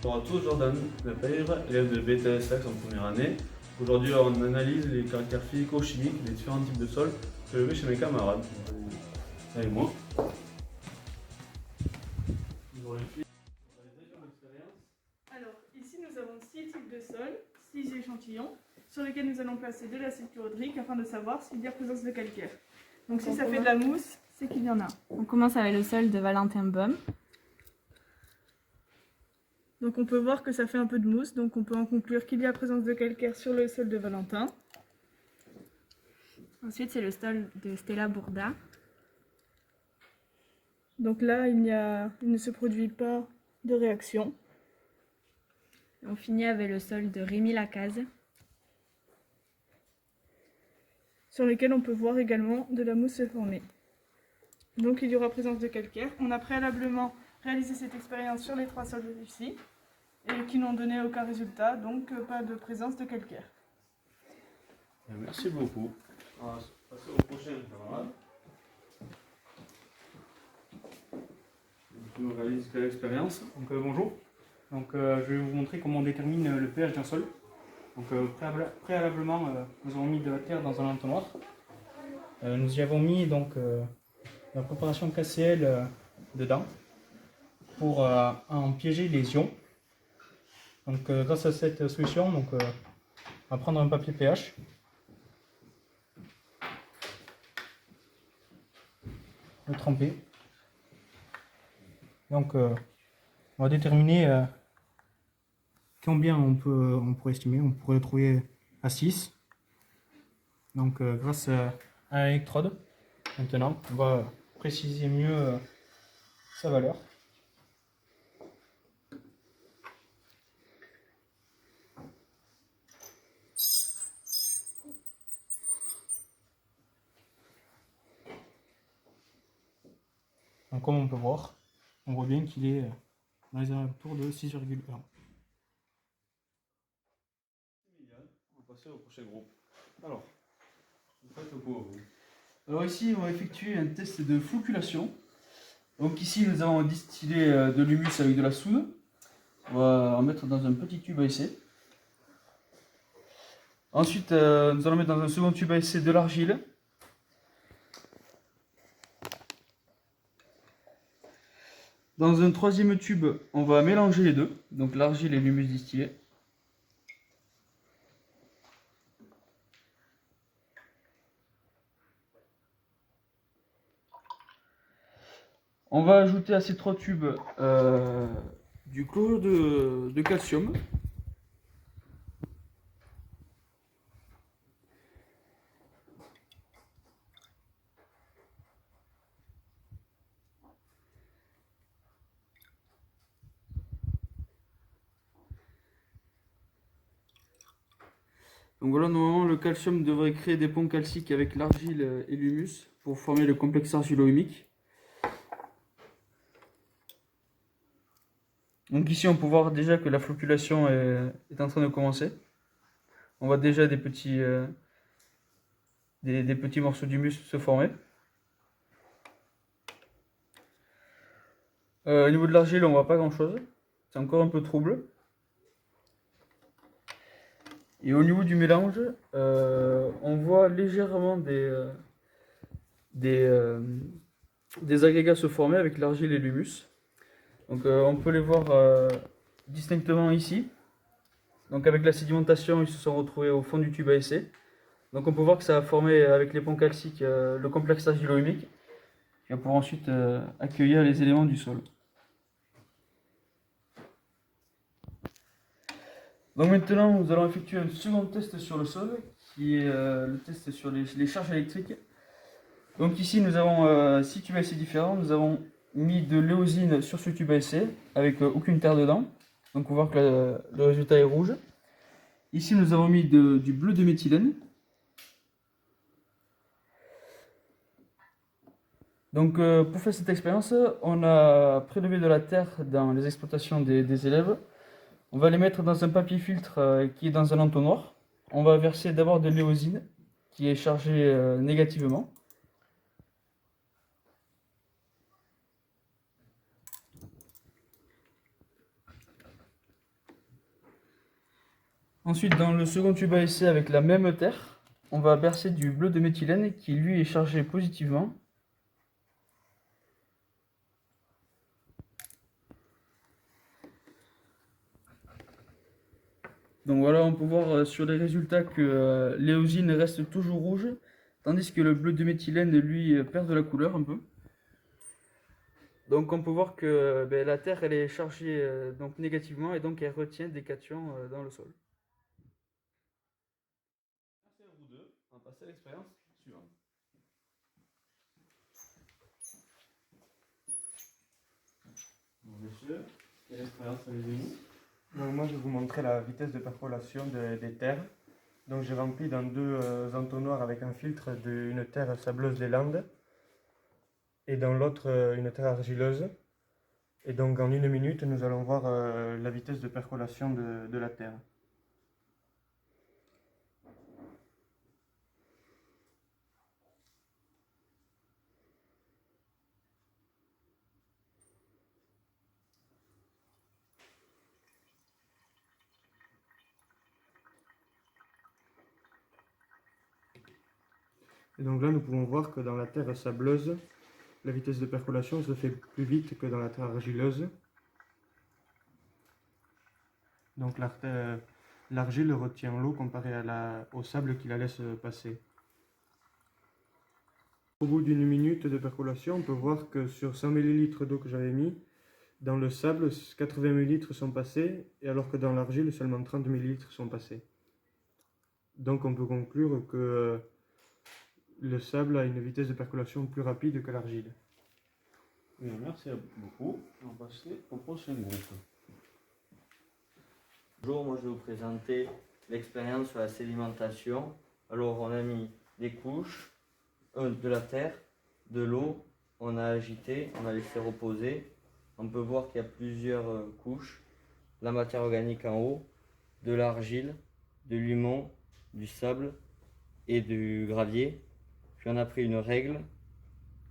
Bonjour à tous, Jordan Lepeyre, élève de BTS en première année. Aujourd'hui, on analyse les caractères physico-chimiques des différents types de sols que je vais chez mes camarades. Avec moi. Alors, ici nous avons 6 types de sols, 6 échantillons, sur lesquels nous allons placer de l'acide chlorhydrique afin de savoir s'il y a présence de calcaire. Donc si ça fait de la mousse, c'est qu'il y en a. On commence avec le sol de Valentin Baum. Donc on peut voir que ça fait un peu de mousse, donc on peut en conclure qu'il y a présence de calcaire sur le sol de Valentin. Ensuite, c'est le sol de Stella Bourda. Donc là, il ne se produit pas de réaction. On finit avec le sol de Rémi Lacaze. Sur lesquels on peut voir également de la mousse se former. Donc il y aura présence de calcaire. On a préalablement réalisé cette expérience sur les 3 sols ici et qui n'ont donné aucun résultat, donc pas de présence de calcaire. Merci beaucoup. On va passer au prochain camarade. On réalise quelle expérience? Bonjour. Je vais vous montrer comment on détermine le pH d'un sol. Préalablement, nous avons mis de la terre dans un entonnoir. Nous y avons mis la préparation KCl dedans pour en piéger les ions. Grâce à cette solution, on va prendre un papier pH. Le tremper. On va déterminer combien on pourrait estimer. On pourrait le trouver à 6. Grâce à un électrode, maintenant, on va préciser mieux sa valeur. Donc, comme on peut voir, on voit bien qu'il est dans les alentours de 6,1. On va passer au prochain groupe. Alors, vous faites quoi vous? Alors ici, on va effectuer un test de flocculation. Donc ici, nous allons distiller de l'humus avec de la soude. On va en mettre dans un petit tube à essai. Ensuite, nous allons mettre dans un second tube à essai de l'argile. Dans un troisième tube, on va mélanger les deux, donc l'argile et l'humus distillé. On va ajouter à ces 3 tubes du chlorure de calcium. Donc voilà, normalement le calcium devrait créer des ponts calciques avec l'argile et l'humus pour former le complexe argilo-humique. Donc ici on peut voir déjà que la flocculation est en train de commencer. On voit déjà des petits morceaux d'humus se former. Au niveau de l'argile, on voit pas grand chose, c'est encore un peu trouble. Et au niveau du mélange, on voit légèrement des agrégats se former avec l'argile et l'humus. Donc on peut les voir distinctement ici. Donc avec la sédimentation, ils se sont retrouvés au fond du tube à essai. Donc on peut voir que ça a formé avec les ponts calciques le complexe argilo-humique qui va pouvoir ensuite accueillir les éléments du sol. Donc maintenant, nous allons effectuer un second test sur le sol, qui est le test sur les charges électriques. Donc ici, nous avons 6 tubes à essai différents. Nous avons mis de l'éosine sur ce tube à essai, avec aucune terre dedans. Donc on voit que le résultat est rouge. Ici, nous avons mis du bleu de méthylène. Donc pour faire cette expérience, on a prélevé de la terre dans les exploitations des élèves. On va les mettre dans un papier filtre qui est dans un entonnoir. On va verser d'abord de l'éosine qui est chargée négativement. Ensuite, dans le second tube à essai avec la même terre, on va bercer du bleu de méthylène qui lui est chargé positivement. Donc voilà, on peut voir sur les résultats que l'éosine reste toujours rouge, tandis que le bleu de méthylène, lui, perd de la couleur un peu. Donc on peut voir que la terre elle est chargée donc négativement et donc elle retient des cations dans le sol. Merci à vous deux. On va passer à l'expérience suivante. Bon, messieurs, quelle expérience avez-vous? Donc moi je vais vous montrer la vitesse de percolation des terres. Donc j'ai rempli dans deux entonnoirs avec un filtre une terre sableuse des Landes et dans l'autre une terre argileuse. Et donc en 1 minute nous allons voir la vitesse de percolation de la terre. Et donc là, nous pouvons voir que dans la terre sableuse, la vitesse de percolation se fait plus vite que dans la terre argileuse. Donc l'argile retient l'eau comparée au sable qui la laisse passer. Au bout d'1 minute de percolation, on peut voir que sur 100 ml d'eau que j'avais mis, dans le sable, 80 ml sont passés, et alors que dans l'argile, seulement 30 ml sont passés. Donc on peut conclure que le sable a une vitesse de percolation plus rapide que l'argile. Bien, merci beaucoup. On va passer au prochain groupe. Bonjour, moi je vais vous présenter l'expérience sur la sédimentation. Alors on a mis des couches, de la terre, de l'eau, on a agité, on a laissé reposer. On peut voir qu'il y a plusieurs couches, la matière organique en haut, de l'argile, de l'humus, du sable et du gravier. Puis on a pris une règle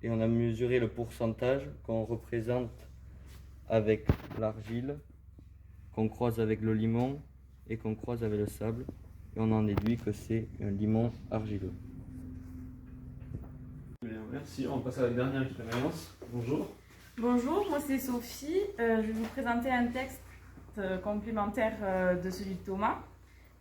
et on a mesuré le pourcentage qu'on représente avec l'argile, qu'on croise avec le limon et qu'on croise avec le sable. Et on en déduit que c'est un limon argileux. Bien, merci. On va passer à la dernière expérience. Bonjour. Bonjour, moi c'est Sophie. Je vais vous présenter un texte complémentaire de celui de Thomas.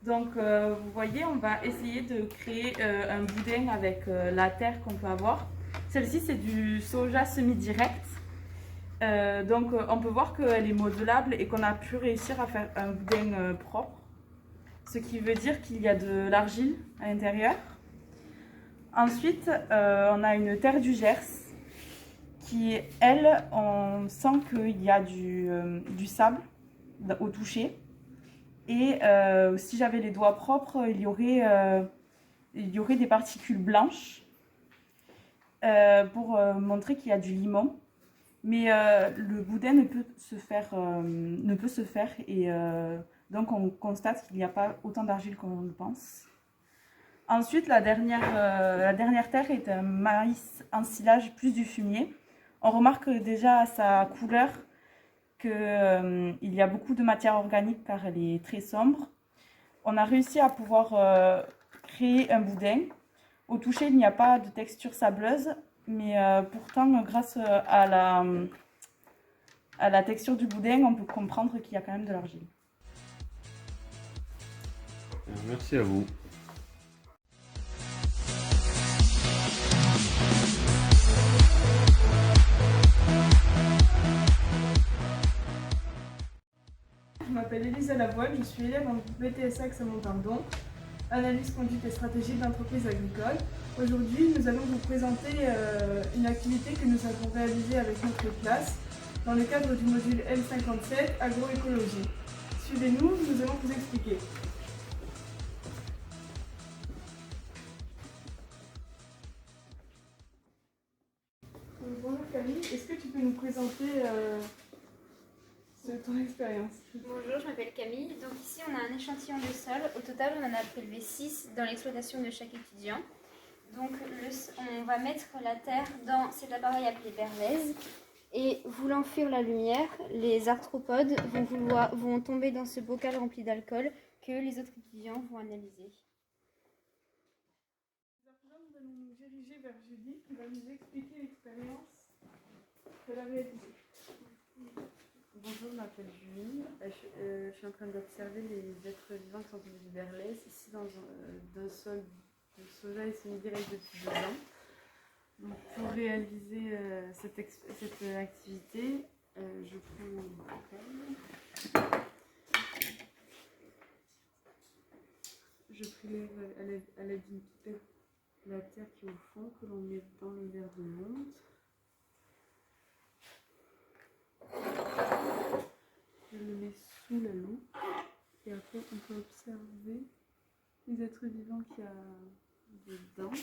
Donc vous voyez, on va essayer de créer un boudin avec la terre qu'on peut avoir. Celle-ci c'est du soja semi-direct. Donc on peut voir qu'elle est modelable et qu'on a pu réussir à faire un boudin propre. Ce qui veut dire qu'il y a de l'argile à l'intérieur. Ensuite, on a une terre du Gers qui, elle, on sent qu'il y a du sable au toucher. Et si j'avais les doigts propres, il y aurait des particules blanches pour montrer qu'il y a du limon. Mais le boudin ne peut se faire et donc on constate qu'il n'y a pas autant d'argile qu'on le pense. Ensuite, la dernière terre est un maïs ensilage plus du fumier. On remarque déjà à sa couleur qu'il y a beaucoup de matière organique car elle est très sombre. On a réussi à pouvoir créer un boudin. Au toucher, il n'y a pas de texture sableuse, mais pourtant, grâce à la texture du boudin, on peut comprendre qu'il y a quand même de l'argile. Bien, merci à vous. Je m'appelle Elisa Lavoine, je suis élève en BTSA Aix-en-Provence, analyse conduite et stratégie d'entreprise agricole. Aujourd'hui, nous allons vous présenter une activité que nous avons réalisée avec notre classe dans le cadre du module L57 agroécologie. Suivez-nous, nous allons vous expliquer. Bonjour Camille, est-ce que tu peux nous présenter ton expérience? Bonjour, je m'appelle Camille. Donc ici, on a un échantillon de sol. Au total, on en a prélevé 6 dans l'exploitation de chaque étudiant. Donc on va mettre la terre dans cet appareil appelé berlèse. Et voulant fuir la lumière, les arthropodes vont tomber dans ce bocal rempli d'alcool que les autres étudiants vont analyser. À présent, nous allons nous diriger vers Julie qui va nous expliquer l'expérience qu'elle a réalisée. Bonjour, je m'appelle Julie. Je suis en train d'observer les êtres vivants qui sont tombés du Berlès, ici dans un sol de soja et semi-direct depuis 2 ans. Donc, pour réaliser cette activité, je prends mon appel. Je prélève à l'aide d'une pipette la terre qui est au fond, que l'on met dans le verre de montre. Je le mets sous la loupe et après on peut observer les êtres vivants qu'il y a dedans.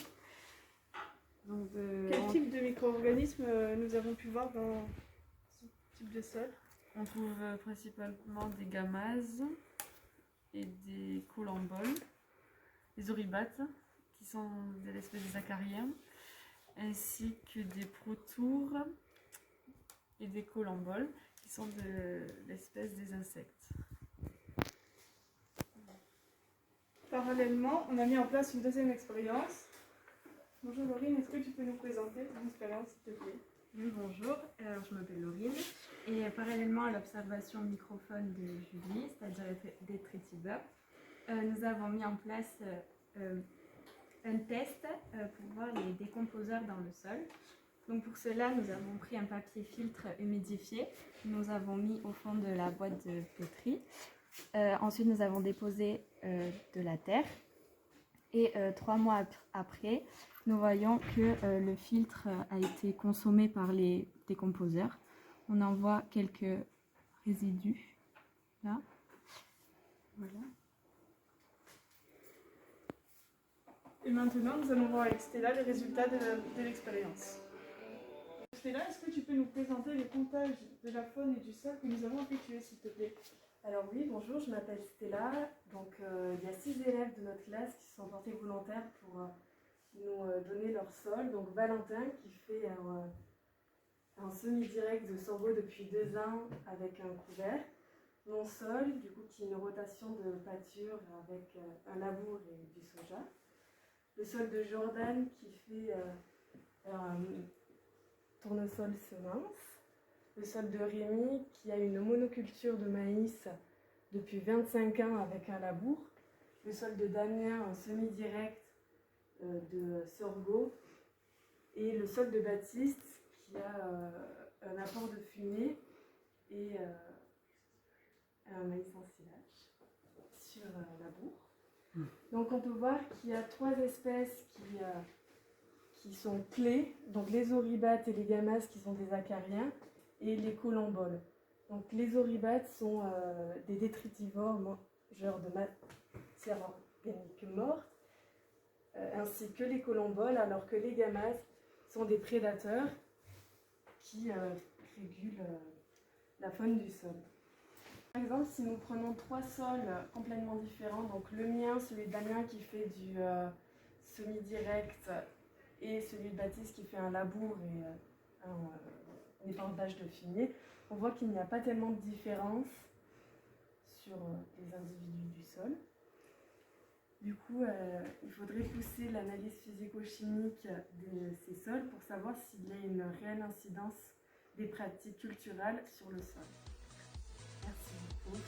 Donc Quel type de micro-organismes nous avons pu voir dans ce type de sol? on trouve principalement des gamazes et des colamboles, des oribates qui sont de l'espèce des acariens, ainsi que des protours et des colamboles qui sont de l'espèce des insectes. Parallèlement, on a mis en place une deuxième expérience. Bonjour Laurine, est-ce que tu peux nous présenter ton expérience, s'il te plaît? Oui, bonjour, alors je m'appelle Laurine et parallèlement à l'observation microphone de Julie, c'est-à-dire des Tritiba, nous avons mis en place un test pour voir les décomposeurs dans le sol. Donc pour cela, nous avons pris un papier filtre humidifié, nous avons mis au fond de la boîte de pétri. Ensuite, nous avons déposé de la terre et 3 mois après, nous voyons que le filtre a été consommé par les décomposeurs. On en voit quelques résidus là. Voilà. Et maintenant, nous allons voir avec Stella les résultats de l'expérience. Stella, est-ce que tu peux nous présenter les comptages de la faune et du sol que nous avons effectués, s'il te plaît? Alors oui, bonjour, je m'appelle Stella. Donc il y a 6 élèves de notre classe qui se sont portés volontaires pour nous donner leur sol. Donc Valentin qui fait un semi-direct de sorgho depuis 2 ans avec un couvert. Mon sol, du coup, qui est une rotation de pâture avec un labour et du soja. Le sol de Jordan qui fait un tournesol semence. Le sol de Rémi qui a une monoculture de maïs depuis 25 ans avec un labour. Le sol de Damien, un semi-direct de sorgho. Et le sol de Baptiste qui a un apport de fumée et un maïs en silage sur labour. Donc on peut voir qu'il y a 3 espèces qui sont clés, donc les oribates et les gamazes qui sont des acariens, et les colamboles. Donc les oribates sont des détritivores mangeurs de matière organique morte, ainsi que les colamboles, alors que les gamazes sont des prédateurs qui régulent la faune du sol. Par exemple, si nous prenons 3 sols complètement différents, donc le mien, celui de Damien qui fait du semi-direct et celui de Baptiste qui fait un labour et un épandage de fumier, on voit qu'il n'y a pas tellement de différence sur les individus du sol. Du coup, il faudrait pousser l'analyse physico-chimique de ces sols pour savoir s'il y a une réelle incidence des pratiques culturelles sur le sol. Merci beaucoup.